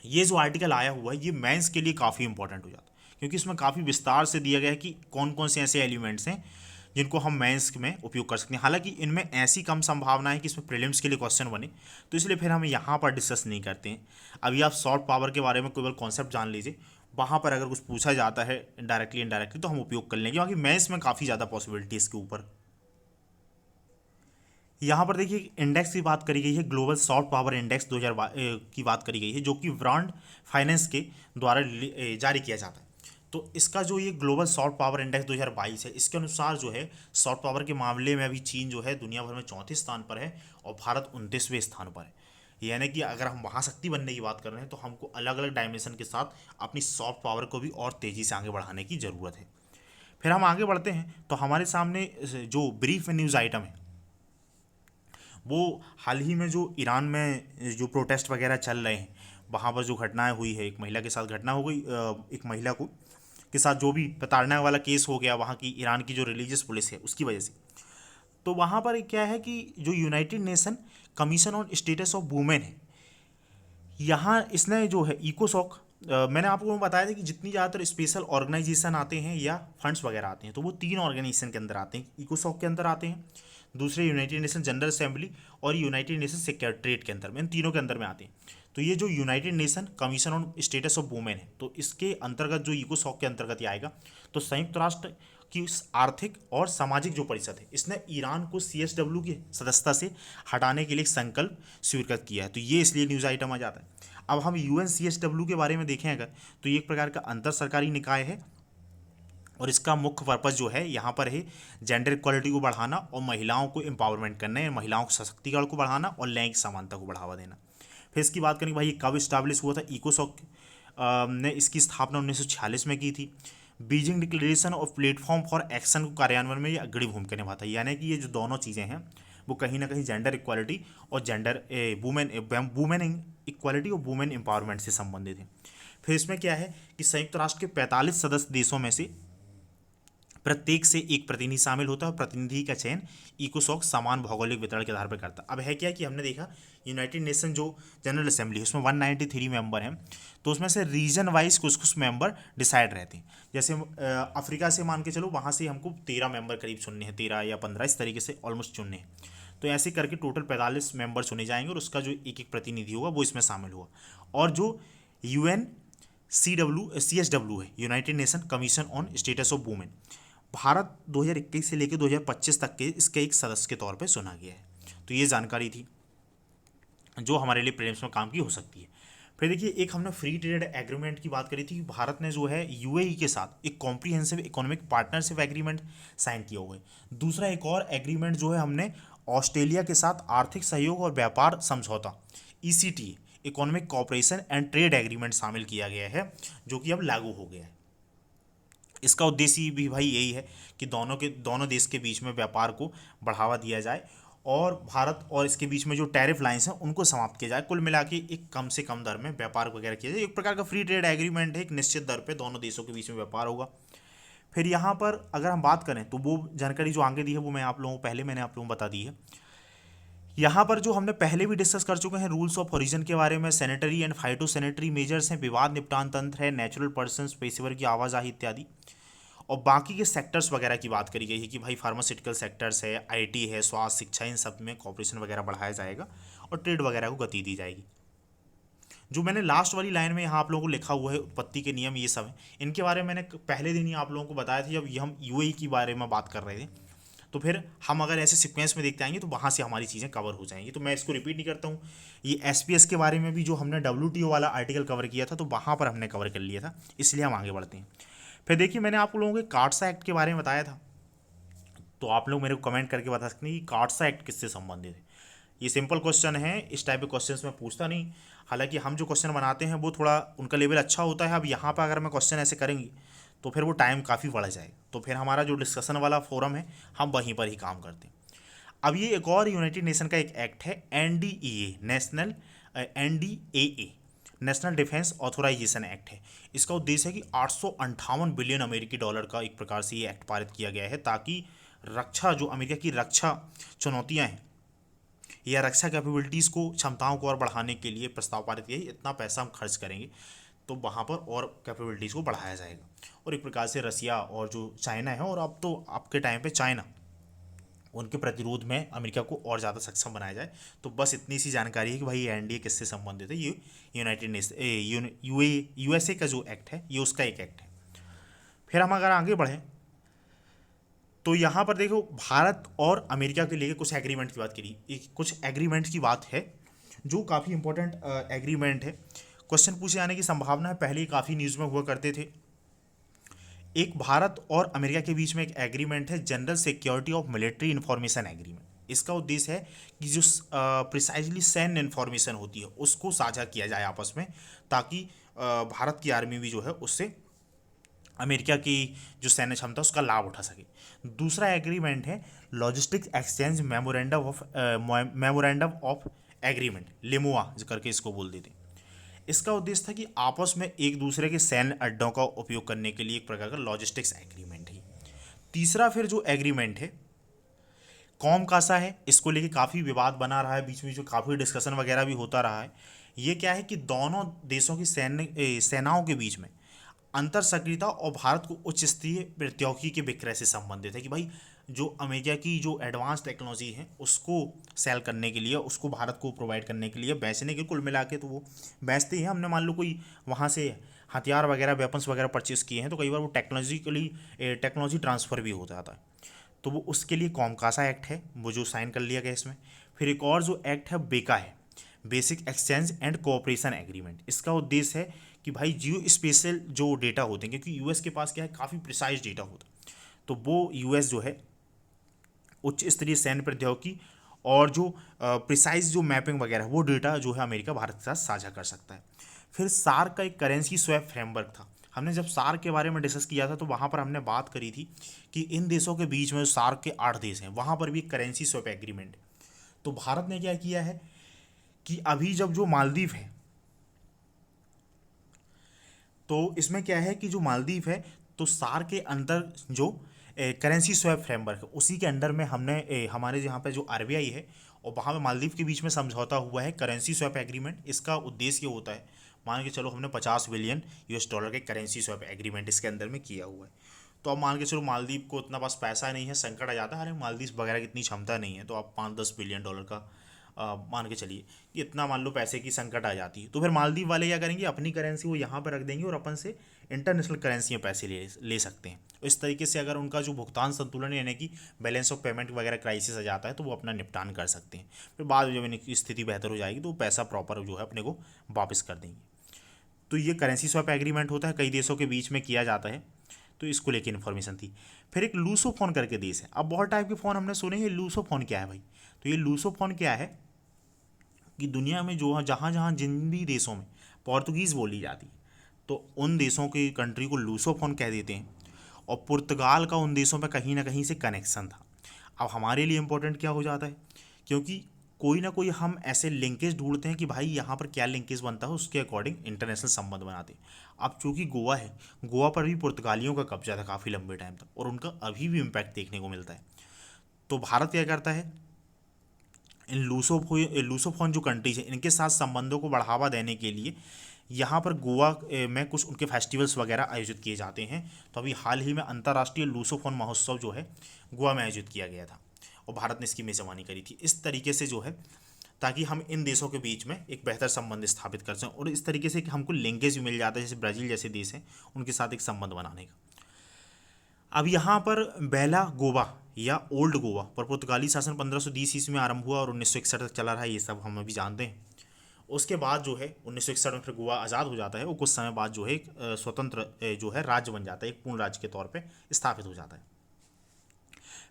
ये जो आर्टिकल आया हुआ है ये मेंस के लिए काफ़ी इंपॉर्टेंट हो जाता है, क्योंकि इसमें काफ़ी विस्तार से दिया गया है कि कौन कौन से ऐसे एलिमेंट्स हैं जिनको हम मेंस में उपयोग कर सकते हैं। हालांकि इनमें ऐसी कम संभावना है कि इसमें प्रीलिम्स के लिए क्वेश्चन बने, तो इसलिए फिर हम यहाँ पर डिस्कस नहीं करते हैं। अभी आप सॉफ्ट पावर के बारे में केवल कॉन्सेप्ट जान लीजिए, वहाँ पर अगर कुछ पूछा जाता है डायरेक्टली इनडायरेक्टली तो हम उपयोग कर लेंगे, क्योंकि मेंस में काफ़ी ज़्यादा पॉसिबिलिटी इसके ऊपर। यहाँ पर देखिए इंडेक्स की बात करी गई है, ग्लोबल सॉफ्ट पावर इंडेक्स 2000 की बात करी गई है, जो कि ब्रांड फाइनेंस के द्वारा जारी किया जाता है। तो इसका जो ये ग्लोबल सॉफ्ट पावर इंडेक्स 2022 है, इसके अनुसार जो है सॉफ्ट पावर के मामले में अभी चीन जो है दुनिया भर में 34 स्थान पर है और भारत 29वें स्थान पर है। यानी कि अगर हम महाशक्ति बनने की बात कर रहे हैं तो हमको अलग अलग डायमेंशन के साथ अपनी सॉफ्ट पावर को भी और तेज़ी से आगे बढ़ाने की ज़रूरत है। फिर हम आगे बढ़ते हैं तो हमारे सामने जो ब्रीफ न्यूज़ आइटम है वो हाल ही में जो ईरान में जो प्रोटेस्ट वगैरह चल रहे हैं वहाँ पर जो घटनाएं हुई है, एक महिला के साथ घटना हो गई, एक महिला को के साथ जो भी प्रताड़ना वाला केस हो गया वहाँ की ईरान की जो रिलीजियस पुलिस है उसकी वजह से। तो वहाँ पर क्या है कि जो United nation commission on status of women है, यहाँ इसने जो है इकोसॉक, मैंने आपको बताया था कि जितनी ज़्यादातर स्पेशल ऑर्गेनाइजेशन आते हैं या फंड्स वगैरह आते हैं तो वो 3 ऑर्गेनाइजेशन के अंदर आते हैं, इकोसॉक के अंदर आते हैं, दूसरे यूनाइटेड नेशन जनरल असेंबली और यूनाइटेड नेशन सेक्रेटरीट के अंदर में, इन तीनों के अंदर में आते हैं। तो ये जो United nation commission on status of women है तो इसके अंतर्गत जो इकोसॉक के अंतर्गत ही आएगा। तो संयुक्त राष्ट्र की आर्थिक और सामाजिक जो परिषद है इसने ईरान को CSW की सदस्यता से हटाने के लिए एक संकल्प स्वीकृत किया है, तो ये इसलिए न्यूज़ आइटम आ जाता है। अब हम UN CSW के बारे में देखें अगर, तो ये एक प्रकार का अंतर सरकारी निकाय है और इसका मुख्य पर्पज़ जो है यहाँ पर है जेंडर इक्वालिटी को बढ़ाना और महिलाओं को एम्पावरमेंट करना है, महिलाओं के सशक्तिकरण को बढ़ाना और लैंगिक समानता को बढ़ावा देना। फिर इसकी बात करें भाई ये कब इस्टाब्लिश हुआ था, इकोसॉक ने इसकी स्थापना 1946 में की थी। बीजिंग डिक्लेरेशन और प्लेटफॉर्म फॉर एक्शन को कार्यान्वयन में ये अग्रणी भूमिका निभाता है, यानी कि ये जो दोनों चीज़ें हैं वो कहीं ना कहीं जेंडर इक्वालिटी और वुमेन इक्वालिटी और वुमेन एम्पावरमेंट से संबंधित है। फिर इसमें क्या है कि संयुक्त राष्ट्र के 45 सदस्य देशों में से प्रत्येक से एक प्रतिनिधि शामिल होता है और प्रतिनिधि का चयन इकोसॉक समान भौगोलिक वितरण के आधार पर करता है। अब है क्या कि हमने देखा यूनाइटेड नेशन जो जनरल असेंबली है उसमें 193 मेंबर हैं, तो उसमें से रीजन वाइज कुछ कुछ मेंबर डिसाइड रहते हैं। जैसे अफ्रीका से मान के चलो वहाँ से हमको 13 मेंबर करीब चुनने हैं, 13 या 15 इस तरीके से ऑलमोस्ट चुनने हैं। तो ऐसे करके टोटल 45 मेंबर चुने जाएंगे और उसका जो एक एक प्रतिनिधि होगा वो इसमें शामिल होगा। और जो CSW है, United nation commission on status of women, Bharat 2021 से लेकर 2025 तक के इसके एक सदस्य के तौर पे चुना गया है। तो ये जानकारी थी जो हमारे लिए प्रीलिम्स में काम की हो सकती है। फिर देखिए एक हमने फ्री ट्रेड एग्रीमेंट की बात करी थी, भारत ने जो है UAE के साथ एक comprehensive economic partnership agreement sign किया हुआ है। दूसरा एक और एग्रीमेंट जो है हमने ऑस्ट्रेलिया के साथ आर्थिक सहयोग और व्यापार समझौता ECT economic cooperation and trade agreement शामिल किया गया है, जो कि अब लागू हो गया है। इसका उद्देश्य भी भाई यही है कि दोनों देश के बीच में व्यापार को बढ़ावा दिया जाए और भारत और इसके बीच में जो टैरिफ लाइंस हैं उनको समाप्त किया जाए। कुल मिला के एक कम से कम दर में व्यापार वगैरह किया जाए। एक प्रकार का फ्री ट्रेड एग्रीमेंट है, एक निश्चित दर पे दोनों देशों के बीच में व्यापार होगा। फिर यहाँ पर अगर हम बात करें तो वो जानकारी जो आगे दी है वो मैंने आप लोगों को बता दी है। यहाँ पर जो हमने पहले भी डिस्कस कर चुके हैं, रूल्स ऑफ ओरिजिन के बारे में, sanitary and phyto sanitary measures हैं, विवाद निपटान तंत्र है, नेचुरल पर्सन्स पेशेवर की आवाजाही इत्यादि। और बाकी के सेक्टर्स वगैरह की बात करी गई है कि भाई फार्मास्यूटिकल सेक्टर्स है, आईटी है, स्वास्थ्य, शिक्षा, इन सब में कॉपरेशन वगैरह बढ़ाया जाएगा और ट्रेड वगैरह को गति दी जाएगी। जो मैंने लास्ट वाली लाइन में यहाँ आप लोगों को लिखा हुआ है, उत्पत्ति के नियम, ये सब है, इनके बारे में मैंने पहले दिन ही आप लोगों को बताया था जब ये हम यूएई की बारे में बात कर रहे थे। तो फिर हम अगर ऐसे सीक्वेंस में देखते आएंगे तो वहाँ से हमारी चीज़ें कवर हो जाएंगी, तो मैं इसको रिपीट नहीं करता हूँ। ये एसपीएस के बारे में भी जो हमने डब्ल्यूटीओ वाला आर्टिकल कवर किया था तो वहाँ पर हमने कवर कर लिया था, इसलिए हम आगे बढ़ते हैं। फिर देखिए, मैंने आप लोगों को कार्डसा एक्ट के बारे में बताया था, तो आप लोग मेरे को कमेंट करके बता सकते हैं कि कार्डसा एक्ट किससे संबंधित है। ये सिंपल क्वेश्चन है, इस टाइप के क्वेश्चंस मैं पूछता नहीं। हालांकि हम जो क्वेश्चन बनाते हैं वो थोड़ा उनका लेवल अच्छा होता है। अब यहाँ पर अगर मैं क्वेश्चन ऐसे करेंगे तो फिर वो टाइम काफ़ी बढ़ जाएगा, तो फिर हमारा जो डिस्कशन वाला फोरम है हम वहीं पर ही काम करते हैं। अब ये एक और यूनाइटेड नेशन का एक एक्ट है, NDEA, national NDAA, national defense authorization act है। इसका उद्देश्य है कि 858 बिलियन अमेरिकी डॉलर का एक प्रकार से ये एक्ट पारित किया गया है ताकि रक्षा, जो अमेरिका की रक्षा चुनौतियां हैं या रक्षा कैपेबिलिटीज़ को, क्षमताओं को और बढ़ाने के लिए प्रस्ताव पारित किया है। इतना पैसा हम खर्च करेंगे तो वहाँ पर और कैपेबिलिटीज़ को बढ़ाया जाएगा। और एक प्रकार से रसिया और जो चाइना है, और अब तो आपके टाइम पे चाइना, उनके प्रतिरोध में अमेरिका को और ज़्यादा सक्षम बनाया जाए। तो बस इतनी सी जानकारी है कि भाई ये एनडीए किससे संबंधित है। ये यूनाइटेड नेशन यूएसए का जो एक्ट है ये उसका एक एक्ट है। फिर हम अगर आगे बढ़ें तो यहाँ पर देखो, भारत और अमेरिका के लिए कुछ एग्रीमेंट की बात करी, कुछ एग्रीमेंट की बात है जो काफ़ी इंपॉर्टेंट एग्रीमेंट है। क्वेश्चन पूछे जाने की संभावना है, पहले ही काफ़ी न्यूज़ में हुआ करते थे। एक भारत और अमेरिका के बीच में एक एग्रीमेंट है, general security of military information agreement. इसका उद्देश्य है कि जो प्रिसाइजली सैन्य इन्फॉर्मेशन होती है उसको साझा किया जाए आपस में, ताकि भारत की आर्मी भी जो है उससे अमेरिका की जो सैन्य क्षमता उसका लाभ उठा सके। दूसरा एग्रीमेंट है logistics exchange memorandum of agreement, LEMOA करके इसको बोल देते हैं। इसका उद्देश्य था कि आपस में एक दूसरे के सैन्य अड्डों का उपयोग करने के लिए एक प्रकार का लॉजिस्टिक्स एग्रीमेंट है। तीसरा फिर जो एग्रीमेंट है कॉम कासा है, इसको लेके काफ़ी विवाद बना रहा है, बीच में जो काफ़ी डिस्कशन वगैरह भी होता रहा है। ये क्या है कि दोनों देशों की सेनाओं के बीच में अंतर सक्रियता और भारत को उच्च स्तरीय प्रौद्योगिकी के विक्रय से संबंधित है कि भाई जो अमेरिका की जो एडवांस टेक्नोलॉजी है उसको सेल करने के लिए, उसको भारत को प्रोवाइड करने के लिए, बेचने के, कुल मिला के तो वो बेचते ही हैं। हमने मान लो कोई वहाँ से हथियार वगैरह, वेपन्स वगैरह परचेस किए हैं तो कई बार वो टेक्नोलॉजी ट्रांसफ़र भी हो जाता है, तो वो उसके लिए कॉमकासा एक्ट है वो जो साइन कर लिया गया इसमें। फिर एक और जो एक्ट है बेका है, basic exchange and cooperation agreement. इसका उद्देश्य है कि भाई जियो स्पेशल जो डेटा होते हैं, क्योंकि यूएस के पास क्या है, काफ़ी प्रिसाइज डेटा होता है, तो वो यूएस जो है उच्च स्तरीय सैन्य प्रौद्योगिकी और जो प्रिसाइज जो मैपिंग वगैरह वो डेटा जो है अमेरिका भारत के साथ साझा कर सकता है। फिर सार्क का एक करेंसी स्वैप फ्रेमवर्क था। हमने जब सार्क के बारे में डिस्कस किया था तो वहाँ पर हमने बात करी थी कि इन देशों के बीच में जो सार्क के 8 देश हैं वहाँ पर भी एक करेंसी स्वैप एग्रीमेंट है। तो भारत ने क्या किया है कि अभी जब जो मालदीव है, तो इसमें क्या है कि जो मालदीव है तो सार्क के अंदर जो करेंसी स्वैप फ्रेमवर्क है उसी के अंडर में हमने हमारे यहाँ पे जो आरबीआई है और वहाँ पे मालदीव के बीच में समझौता हुआ है करेंसी स्वैप एग्रीमेंट। इसका उद्देश्य ये होता है, मान के चलो हमने 50 बिलियन यूएस डॉलर के करेंसी स्वैप एग्रीमेंट इसके अंदर में किया हुआ है। तो अब मान के चलो मालदीव को उतना पास पैसा नहीं है, संकट आ जाता है, अरे मालदीव वगैरह की इतनी क्षमता नहीं है, तो आप 5-10 बिलियन डॉलर का मान के चलिए कि इतना मान लो पैसे की संकट आ जाती है, तो फिर मालदीव वाले क्या करेंगे, अपनी करेंसी वो यहाँ पर रख देंगे और अपन से इंटरनेशनल करेंसी में पैसे ले सकते हैं। इस तरीके से अगर उनका जो भुगतान संतुलन यानी कि बैलेंस ऑफ पेमेंट वगैरह क्राइसिस आ जाता है तो वो अपना निपटान कर सकते हैं। फिर बाद में जब इनकी स्थिति बेहतर हो जाएगी तो वो पैसा प्रॉपर जो है अपने को वापस कर देंगे। तो ये करेंसी स्वैप एग्रीमेंट होता है, कई देशों के बीच में किया जाता है, तो इसको लेके इन्फॉर्मेशन थी। फिर एक लूसोफोन करके देश है। अब बहुत टाइप के फ़ोन हमने सुने, ये लूसोफोन क्या है भाई, तो ये लूसोफोन क्या है कि दुनिया में जो जहाँ जहाँ जिन भी देशों में पोर्तुगीज़ बोली जाती है तो उन देशों की कंट्री को लूसोफोन कह देते हैं, और पुर्तगाल का उन देशों में कहीं ना कहीं से कनेक्शन था। अब हमारे लिए इम्पोर्टेंट क्या हो जाता है, क्योंकि कोई ना कोई हम ऐसे लिंकेज ढूंढते हैं कि भाई यहाँ पर क्या लिंकेज बनता है, उसके अकॉर्डिंग इंटरनेशनल संबंध बनाते हैं। अब चूंकि गोवा है, गोवा पर भी पुर्तगालियों का कब्जा था काफ़ी लंबे टाइम तक और उनका अभी भी इम्पैक्ट देखने को मिलता है। तो भारत क्या करता है, इन लूसोफोन जो कंट्रीज हैं इनके साथ संबंधों को बढ़ावा देने के लिए यहाँ पर गोवा में कुछ उनके फेस्टिवल्स वगैरह आयोजित किए जाते हैं। तो अभी हाल ही में अंतर्राष्ट्रीय लूसोफोन महोत्सव जो है गोवा में आयोजित किया गया था और भारत ने इसकी मेज़बानी करी थी। इस तरीके से जो है ताकि हम इन देशों के बीच में एक बेहतर संबंध स्थापित कर सकें और इस तरीके से कि हमको लिंकेज भी मिल जाता है, जैसे ब्राज़ील जैसे देश हैं उनके साथ एक संबंध बनाने का। अब यहाँ पर बेला गोवा या ओल्ड गोवा पर पुर्तगाली शासन 1520 ईस्वी में आरंभ हुआ और 1961 तक चला रहा, ये सब हम अभी जानते हैं। उसके बाद जो है 1961 में फिर गोवा आज़ाद हो जाता है और कुछ समय बाद जो है एक स्वतंत्र जो है राज्य बन जाता है, एक पूर्ण राज्य के तौर पे स्थापित हो जाता है।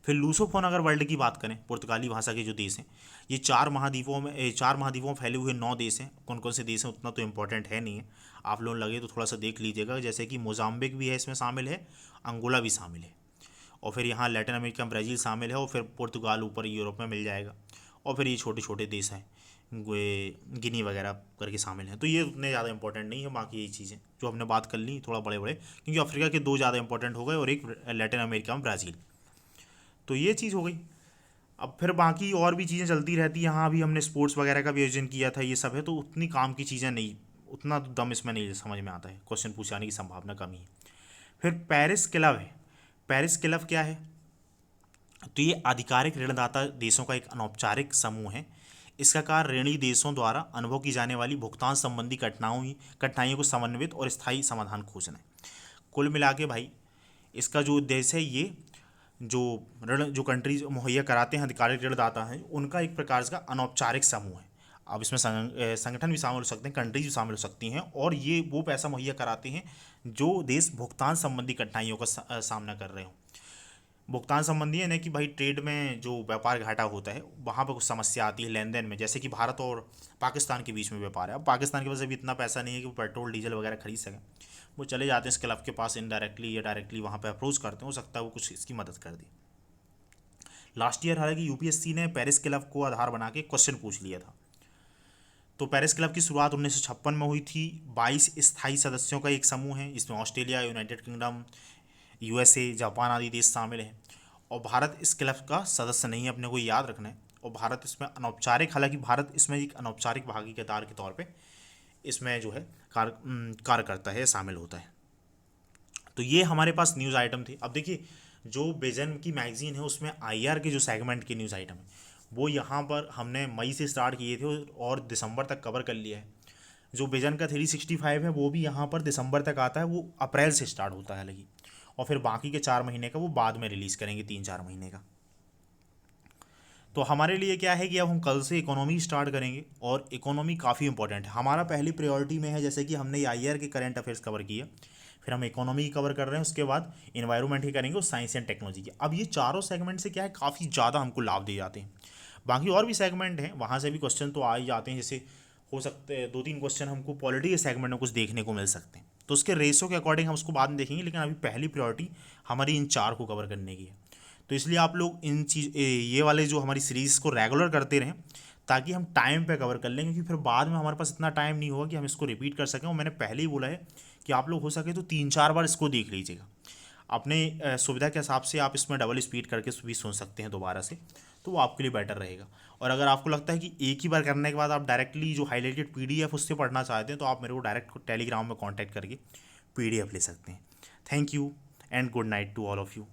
फिर लूसोफोन अगर वर्ल्ड की बात करें, पुर्तगाली भाषा के जो देश हैं, ये चार महाद्वीपों में फैले हुए 9 देश हैं। कौन कौन से देश हैं उतना तो इम्पोर्टेंट है नहीं है, आप लोग लगे तो थोड़ा सा देख लीजिएगा, जैसे कि मोजाम्बिक भी है इसमें शामिल है, अंगोला भी शामिल है, और फिर यहाँ लैटिन अमेरिका ब्राज़ील शामिल है, और फिर पुर्तगाल ऊपर यूरोप में मिल जाएगा, और फिर ये छोटे छोटे देश हैं गिनी वगैरह करके शामिल हैं। तो ये उतने ज़्यादा इंपॉर्टेंट नहीं है, बाकी यही चीज़ें जो हमने बात कर ली थोड़ा बड़े बड़े, क्योंकि अफ्रीका के 2 ज़्यादा इंपॉर्टेंट हो गए और एक लैटिन अमेरिका में ब्राज़ील। तो ये चीज़ हो गई। अब फिर बाकी और भी चीज़ें चलती रहती हैं। यहाँ अभी हमने स्पोर्ट्स वगैरह का भी आयोजन किया था, ये सब है, तो उतनी काम की चीज़ें नहीं, उतना तो दम इसमें नहीं समझ में आता है, क्वेश्चन पूछ आने की संभावना कम ही है। फिर पेरिस क्लब है। पेरिस क्लब क्या है? तो ये आधिकारिक ऋणदाता देशों का एक अनौपचारिक समूह है। इसका कार्य ऋणी देशों द्वारा अनुभव की जाने वाली भुगतान संबंधी कठिनाइयों को समन्वित और स्थायी समाधान खोजना है। कुल मिला के भाई इसका जो उद्देश्य है, ये जो ऋण जो कंट्रीज मुहैया कराते हैं, आधिकारिक ऋणदाता हैं, उनका एक प्रकार का अनौपचारिक समूह है। अब इसमें संगठन भी शामिल हो सकते हैं, कंट्रीज भी शामिल हो सकती हैं, और ये वो पैसा मुहैया कराते हैं जो देश भुगतान संबंधी कठिनाइयों का सामना कर रहे हों। भुगतान संबंधी है ना, कि भाई ट्रेड में जो व्यापार घाटा होता है वहाँ पर कुछ समस्या आती है लेन देन में, जैसे कि भारत और पाकिस्तान के बीच में व्यापार है। अब पाकिस्तान के पास अभी इतना पैसा नहीं है कि वो पेट्रोल डीजल वगैरह खरीद सकें, वो चले जाते हैं इस क्लब के पास, इनडायरेक्टली या डायरेक्टली वहाँ पे अप्रोच करते हैं, हो सकता है वो कुछ इसकी मदद कर दे। लास्ट ईयर हालांकि यूपीएससी ने पेरिस क्लब को आधार बना के क्वेश्चन पूछ लिया था। तो पेरिस क्लब की शुरुआत 1956 में हुई थी। 22 स्थायी सदस्यों का एक समूह है, इसमें Australia, United kingdom, USA, Japan आदि देश शामिल हैं, और भारत इस क्लब का सदस्य नहीं है, अपने को याद रखना है। और भारत इसमें अनौपचारिक, हालांकि भारत इसमें एक अनौपचारिक भागीदार के तौर पे इसमें जो है कार्य करता है, शामिल होता है। तो ये हमारे पास न्यूज़ आइटम थे। अब देखिए जो विजन की मैगजीन है उसमें आईआर के जो सेगमेंट के न्यूज़ आइटम है वो यहाँ पर हमने मई से स्टार्ट किए थे और दिसंबर तक कवर कर लिया है। जो विजन का 365 है वो भी यहाँ पर दिसंबर तक आता है, वो अप्रैल से स्टार्ट होता है लगी, और फिर बाकी के 4 महीने का वो बाद में रिलीज़ करेंगे, 3-4 महीने का। तो हमारे लिए क्या है कि अब हम कल से इकोनॉमी स्टार्ट करेंगे, और इकोनॉमी काफ़ी इंपॉर्टेंट है, हमारा पहली प्रायोरिटी में है। जैसे कि हमने आईआर के करंट अफेयर्स कवर किया, फिर हम इकोनॉमी की कवर कर रहे हैं, उसके बाद इन्वायरमेंट की करेंगे और साइंस एंड टेक्नोलॉजी की। अब ये चारों सेगमेंट से क्या है, काफ़ी ज़्यादा हमको लाभ दे जाते हैं। बाकी और भी सेगमेंट हैं, वहाँ से भी क्वेश्चन तो आ ही जाते हैं, जैसे हो सकते हैं 2-3 क्वेश्चन हमको पॉलिटी के सेगमेंट में कुछ देखने को मिल सकते हैं, तो उसके रेशो के अकॉर्डिंग हम उसको बाद में देखेंगे, लेकिन अभी पहली प्रायोरिटी हमारी इन 4 को कवर करने की है। तो इसलिए आप लोग ये वाले जो हमारी सीरीज़ को रेगुलर करते रहें, ताकि हम टाइम पे कवर कर लें, क्योंकि फिर बाद में हमारे पास इतना टाइम नहीं होगा कि हम इसको रिपीट कर सकें। और मैंने पहले ही बोला है कि आप लोग हो सके तो 3-4 बार इसको देख लीजिएगा, अपने सुविधा के हिसाब से आप इसमें डबल स्पीड करके भी सुन सकते हैं दोबारा से, तो वो आपके लिए बेटर रहेगा। और अगर आपको लगता है कि एक ही बार करने के बाद आप डायरेक्टली जो हाईलाइटेड पीडीएफ उससे पढ़ना चाहते हैं, तो आप मेरे को डायरेक्ट टेलीग्राम में कांटेक्ट करके पीडीएफ ले सकते हैं। Thank you and good night to all of you.